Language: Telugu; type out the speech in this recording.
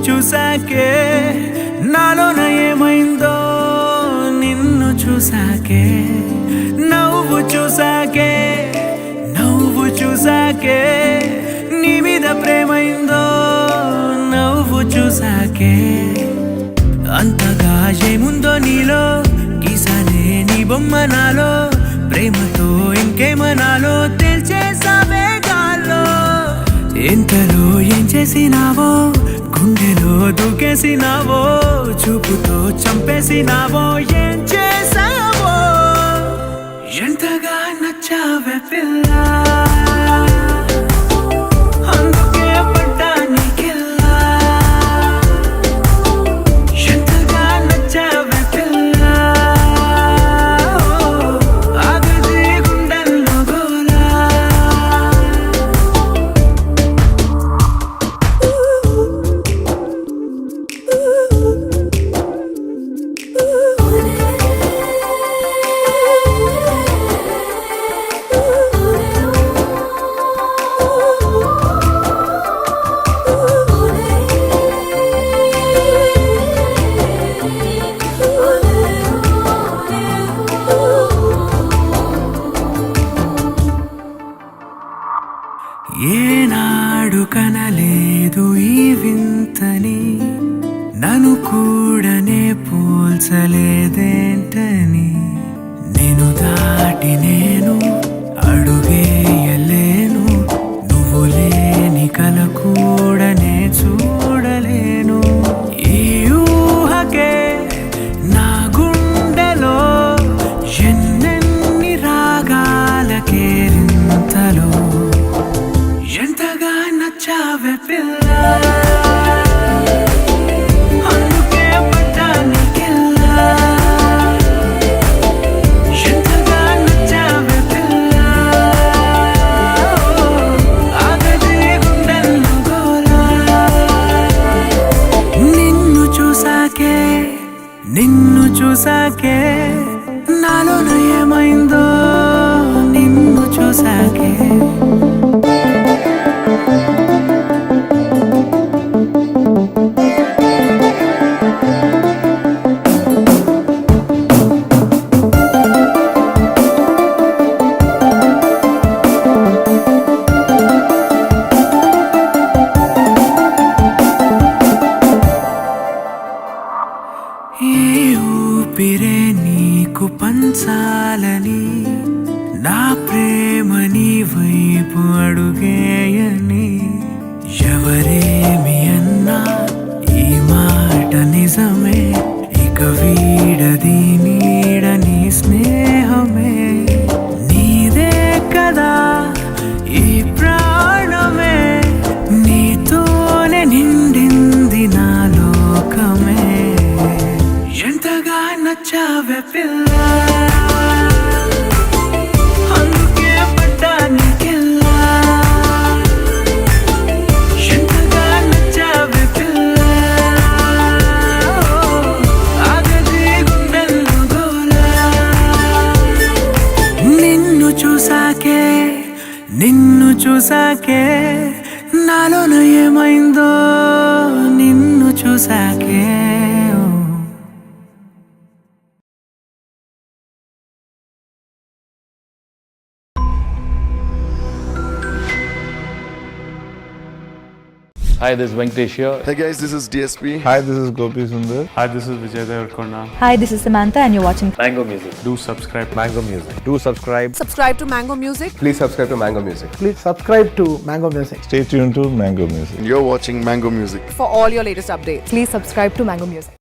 చూసాకే నాలోన ఏమైందో నిన్ను చూసాకే నువ్వు చూసాకే నీ మీద ప్రేమైందో నువ్వు చూసాకే అంతగా ఏముందో నీలో గీసానే నీ బొమ్మ నాలో ప్రేమతో ఇంకేమనాలో తెలిచేసావే గాల్లో ఎంతలో ఏం చేసినావో గుండెలో దూకేసినావో చూపుతో చంపేసినావో ఏం చేసావో ఎంతగా నచ్చావే పిల్ల అందుకే పడ్డా నీకెల్లా ఎంతగా నచ్చావే పిల్ల ఆగది గుండెల్లో గోలా ఏనాడు కనలేదు ఈ వింతని నన్ను కూడానే పోల్చలేదేంటని నేను దాటి నేను అడుగేయలేను నువ్వు లేని కల కూడానే చూడలేను ఈ ఊహకే నా గుండెలో ఎన్నెన్ని రాగాలకేరింతలో ఎంతగా నచ్చావే పిల్ల అందుకే పడ్డా నీకెల్లా ఎంతగా నచ్చావే పిల్ల ఆగది గుండెల్లో గోలా నిన్ను చూసాకే నాలోన ఏమైందో నిన్ను చూసాకే ఏ ఊపిరే నీకు పంచాలని నా ప్రేమ నీ వైపు అడుగేయని ఎవరేమి అన్నా ఈ మాట నిజమే ఇక వీడది నీడని స్నేహమే నీదే కదా ఈ ప్రాణమే నీతోనే నిండింది నా లోకమే ఎంతగా నచ్చావే పిల్ల అందుకే పడ్డా నీకెల్లా ఎంతగా నచ్చావే పిల్ల ఆగది గుండెల్లో గోలా నిన్ను చూసాకే నాలోన ఏమైందో నిన్ను చూసాకే Hi, this is Venkatesh here. Hey guys, this is DSP. Hi, this is Gopi Sundar. Hi, this is Vijay Devarkonda. Hi, this is Samantha and you're watching Mango Music. Do subscribe. Mango Music. Do subscribe. Subscribe to Mango Music. Please subscribe to Mango Music. Please subscribe to Mango Music. Stay tuned to Mango Music. You're watching Mango Music. For all your latest updates. Please subscribe to Mango Music.